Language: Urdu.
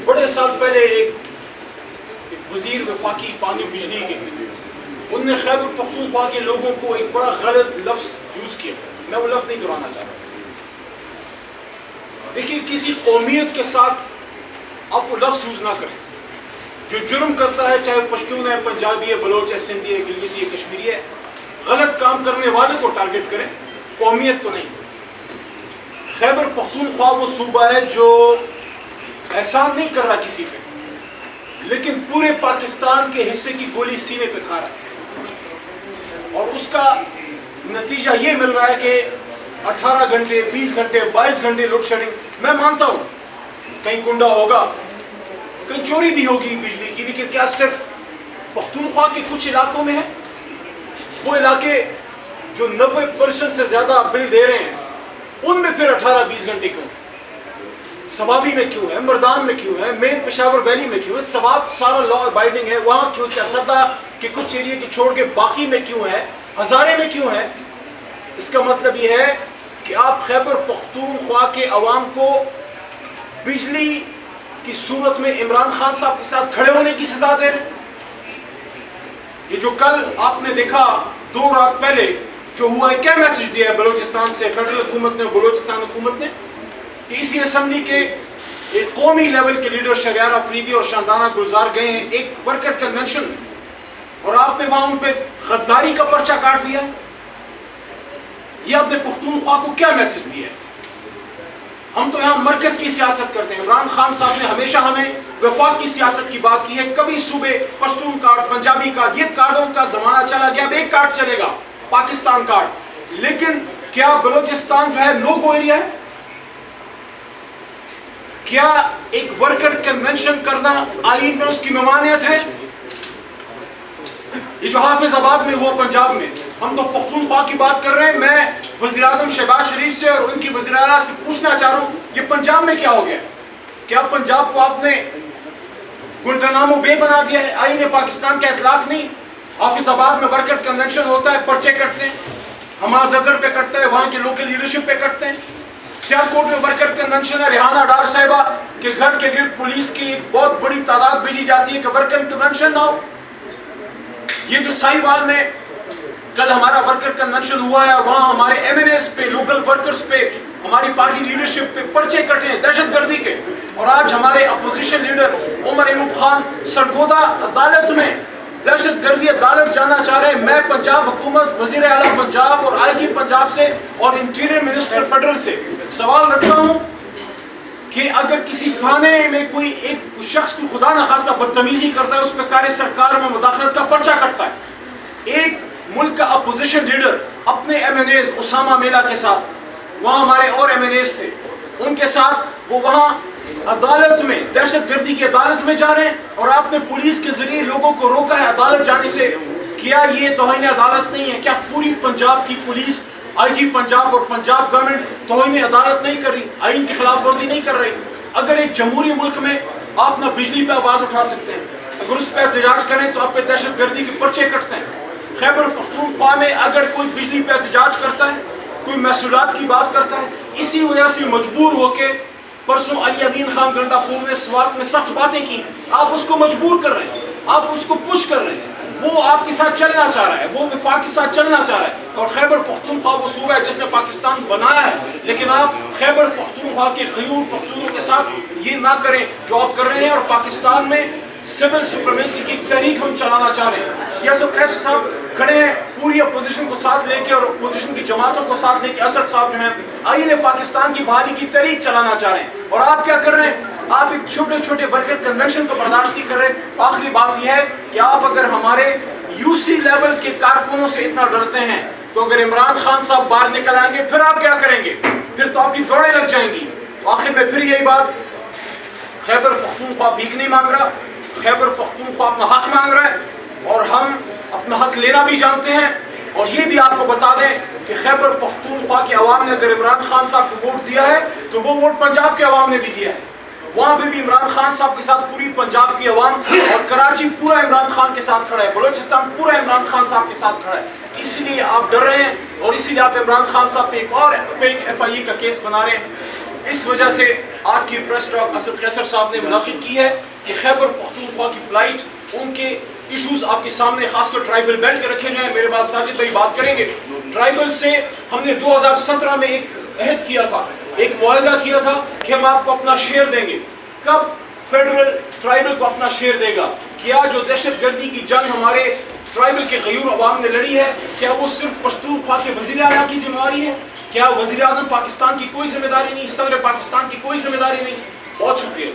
بڑے سال پہلے ایک وزیر وفاقی پانی بجلی کے، ان نے خیبر پختونخوا کے لوگوں کو ایک بڑا غلط لفظ یوز کیا، میں وہ لفظ نہیں دہرانا چاہتا۔ دیکھیے کسی قومیت کے ساتھ آپ وہ لفظ یوز نہ کریں۔ جو جرم کرتا ہے چاہے پشتون ہے، پنجابی ہے، بلوچ ہے، سندھی ہے، گلگتی ہے، کشمیری ہے، غلط کام کرنے والے کو ٹارگٹ کریں، قومیت کو نہیں۔ خیبر پختونخوا وہ صوبہ ہے جو احسان نہیں کر رہا کسی پہ، لیکن پورے پاکستان کے حصے کی گولی سینے پہ کھا رہا ہے، اور اس کا نتیجہ یہ مل رہا ہے کہ 18 گھنٹے 20 گھنٹے 22 گھنٹے لوڈ شیڈنگ۔ میں مانتا ہوں کہیں کنڈا ہوگا، کہیں چوری بھی ہوگی بجلی کی، لیکن کیا صرف پختونخوا کے کچھ علاقوں میں ہے؟ وہ علاقے جو 90% سے زیادہ بل دے رہے ہیں ان میں پھر 18-20 گھنٹے کیوں؟ سوابی میں کیوں ہے، مردان میں کیوں ہے، مین پشاور ویلی میں کیوں ہے؟ سواب سارا لا ابائڈنگ ہے، وہاں کیوں؟ چرسدہ کے کچھ ایریے کے چھوڑ کے باقی میں کیوں ہے؟ ہزارے میں کیوں ہے؟ اس کا مطلب یہ ہے کہ آپ خیبر پختونخوا کے عوام کو بجلی کی صورت میں عمران خان صاحب کے ساتھ کھڑے ہونے کی سزا دے رہے ہیں۔ یہ جو کل آپ نے دیکھا 2 رات پہلے جو ہوا ہے، کیا میسج دیا ہے بلوچستان سے فیڈرل حکومت نے، بلوچستان حکومت نے، کہ اسی اسمبلی کے ایک قومی لیول کے لیڈر شہریار افریدی اور شاندانہ گلزار گئے ہیں ایک ورکر کنونشن، اور آپ نے وہاں ان پہ غداری کا پرچہ کاٹ دیا۔ یہ آپ نے پختونخوا کو کیا میسج دیا ہے؟ ہم تو یہاں مرکز کی سیاست کرتے ہیں۔ عمران خان صاحب نے ہمیشہ ہمیں وفاق کی سیاست کی بات کی ہے، کبھی صوبے پشتون کارڈ، پنجابی کارڈ، یہ کارڈوں کا زمانہ چلا گیا، اب ایک کارڈ چلے گا، پاکستان کارڈ۔ لیکن کیا بلوچستان جو ہے نو گو ایریا ہے؟ کیا ایک ورکر کنونشن کرنا آئین میں اس کی ممانعت ہے؟ یہ جو حافظ آباد میں ہوا پنجاب میں، ہم تو پختونخوا کی بات کر رہے ہیں۔ میں وزیر اعظم شہباز شریف سے اور ان کی وزیر اعلیٰ سے پوچھنا چاہ رہا ہوں، یہ پنجاب میں کیا ہو گیا؟ کیا پنجاب کو آپ نے گنٹانامو بے بنا دیا ہے؟ آئین پاکستان کا اطلاق نہیں؟ حافظ آباد میں ورکر کنونشن ہوتا ہے، پرچے کٹتے ہیں، ہمارا زدر پہ کٹتا ہے، وہاں کے لوکل لیڈرشپ پہ کٹتے ہیں۔ سیالکوٹ میں ورکر کنونشن ہے، ریحانہ ڈار صاحبہ کے گھر کے گرد پولیس کی ایک بہت بڑی تعداد بھیجی جاتی ہے کہ ورکر کنونشن نہ ہو۔ یہ جو سائیوال میں کل ہمارا ورکر کنونشن ہوا ہے، وہاں ہمارے ایم این ایس پہ، لوکل ورکرز پہ، ہماری پارٹی لیڈرشپ پہ پرچے کٹے ہیں دہشت گردی کے، اور آج ہمارے اپوزیشن لیڈر عمر ایوب خان سرگودا عدالت میں دہشت گردی عدالت جانا چاہ رہے ہیں۔ میں پنجاب حکومت، وزیر اعلیٰ پنجاب اور آئی جی پنجاب سے اور انٹیریئر منسٹر فیڈرل سے سوال رکھتا ہوں کہ اگر کسی تھانے میں کوئی ایک شخص کو خدا نخواستہ بدتمیزی کرتا ہے، اس پہ کار سرکار میں مداخلت کا پرچہ کٹتا ہے، ایک ملک کا اپوزیشن لیڈر اپنے ایم این ایز اسامہ میلا کے ساتھ، وہاں ہمارے اور ایم این ایز تھے، ان کے ساتھ وہ وہاں عدالت میں دہشت گردی کی عدالت میں جا رہے ہیں، اور آپ نے پولیس کے ذریعے لوگوں کو روکا ہے عدالت جانے سے۔ کیا یہ توہین عدالت نہیں ہے؟ کیا پوری پنجاب کی پولیس، آئی جی پنجاب اور پنجاب گورنمنٹ توہین عدالت نہیں کر رہی، آئین کی خلاف ورزی نہیں کر رہی؟ اگر ایک جمہوری ملک میں آپ نہ بجلی پہ آواز اٹھا سکتے ہیں، اگر اس پہ احتجاج کریں تو آپ پہ دہشت گردی کے پرچے کٹتے ہیں۔ خیبر پختونخوا میں اگر کوئی بجلی پہ احتجاج کرتا ہے، کوئی محصولات کی بات کرتا ہے، اسی وجہ سے مجبور ہو کے پرسوں علی امین خان گنڈا پور نے سوات میں سخت باتیں کی، آپ اس کو مجبور کر رہے ہیں، آپ اس کو پش کر رہے ہیں، وہ آپ کے ساتھ چلنا چاہ رہا ہے، وہ وفاق کے ساتھ چلنا چاہ رہا ہے۔ اور خیبر پختونخوا وہ صوبہ ہے جس نے پاکستان بنایا ہے، لیکن آپ خیبر پختونخوا کے غیور پختونوں کے ساتھ یہ نہ کریں جو آپ کر رہے ہیں، اور پاکستان میں سول سپریمیسی کی تحریک ہم چلانا چاہ رہے ہیں۔ یاسر قیس صاحب کھڑے ہیں پوری اپوزیشن کو ساتھ لے کے اور اپوزیشن کی جماعتوں کو ساتھ لے کے، اسد صاحب جو ہیں آئین پاکستان کی بحالی کی تحریک چلانا چاہ رہے ہیں، اور آپ کیا کر رہے ہیں؟ آپ ایک چھوٹے چھوٹے ورکر کنونشن کو برداشت نہیں کر رہے۔ آخری بات یہ ہے کہ آپ اگر ہمارے یو سی لیول کے کارکنوں سے اتنا ڈرتے ہیں تو اگر عمران خان صاحب باہر نکل آئیں گے پھر آپ کیا کریں گے؟ پھر تو آپ کی دوڑیں لگ جائیں گی۔ آخر میں پھر یہی بات، خیبر پختونخوا بھیک نہیں مانگ رہا، خیبر پختونخوا اپنا حق مانگ رہا ہے، اور ہم اپنا حق لینا بھی جانتے ہیں۔ اور یہ بھی آپ کو بتا دیں کہ خیبر پختونخوا کے عوام نے اگر عمران خان صاحب کو ووٹ دیا ہے تو وہ ووٹ پنجاب کے عوام نے بھی دیا ہے، وہاں پہ بھی عمران خان صاحب کے ساتھ پوری پنجاب کی عوام، اور کراچی پورا عمران خان کے ساتھ کھڑا ہے، بلوچستان پورا عمران خان صاحب کے ساتھ کھڑا ہے۔ اس لیے آپ ڈر رہے ہیں، اور اسی لیے آپ عمران خان صاحب پہ ایک اور فیک ایف آئی اے کا کیس بنا رہے ہیں۔ اس وجہ سے آج کی پریس ٹاک اسد قیصر صاحب نے منعقد کی ہے کہ خیبر پختونخوا کی پلائٹ، ان کے ایشوز آپ کے سامنے خاص کر ٹرائبل بیلٹ کے رکھے گئے ہیں. میرے پاس ساجد بھائی بات کریں گے. ٹرائبل سے ہم نے 2017 میں ایک عہد کیا تھا، ایک معاہدہ کیا تھا کہ ہم آپ کو اپنا شیئر دیں گے. کب فیڈرل ٹرائبل کو اپنا شیئر دے گا؟ کیا جو دہشت گردی کی جنگ ہمارے ٹرائبل کے غیور عوام نے لڑی ہے، کیا وہ صرف پختونخوا کے وزیر اعلیٰ کی ذمہ داری ہے؟ کیا وزیر اعظم پاکستان کی کوئی ذمہ داری نہیں؟ صدر پاکستان کی کوئی ذمہ داری نہیں؟ بہت شکریہ.